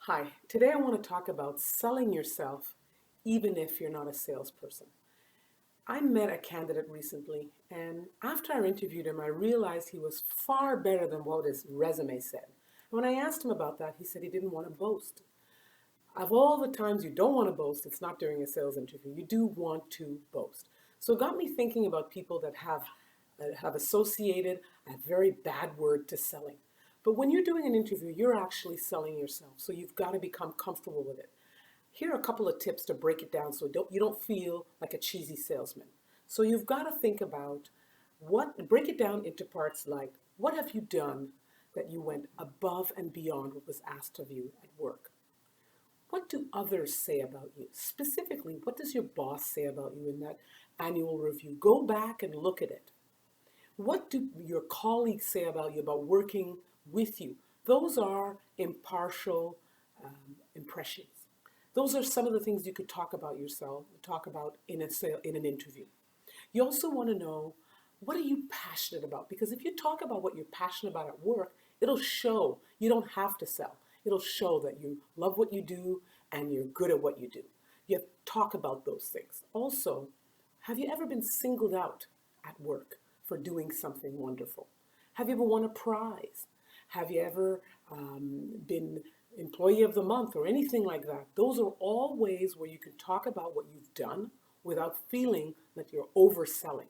Hi, today I want to talk about selling yourself even if you're not a salesperson. I met a candidate recently, and after I interviewed him, I realized he was far better than what his resume said. And when I asked him about that, he said he didn't want to boast. Of all the times you don't want to boast, it's not during a sales interview. You do want to boast. So it got me thinking about people that have associated a very bad word to selling. But when you're doing an interview, you're actually selling yourself. So you've got to become comfortable with it. Here are a couple of tips to break it down so you don't feel like a cheesy salesman. So you've got to think about break it down into parts like what have you done that you went above and beyond what was asked of you at work? What do others say about you? Specifically, what does your boss say about you in that annual review? Go back and look at it. What do your colleagues say about you, about working with you? Those are impartial impressions. Those are some of the things you could talk about yourself, talk about in an interview. You also want to know, what are you passionate about? Because if you talk about what you're passionate about at work, it'll show. You don't have to sell. It'll show that you love what you do and you're good at what you do. You have to talk about those things. Also, have you ever been singled out at work for doing something wonderful? Have you ever won a prize? Have you ever been employee of the month or anything like that? Those are all ways where you can talk about what you've done without feeling that you're overselling.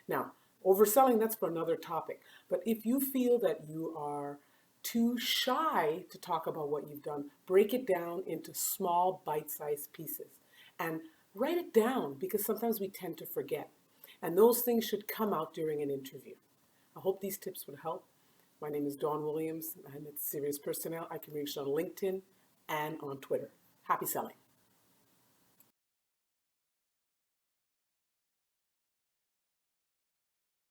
Now, overselling, that's for another topic. But if you feel that you are too shy to talk about what you've done, break it down into small bite-sized pieces and write it down, because sometimes we tend to forget. And those things should come out during an interview. I hope these tips would help. My name is Dawn Williams. I'm at Serious Personnel. I can reach on LinkedIn and on Twitter. Happy selling.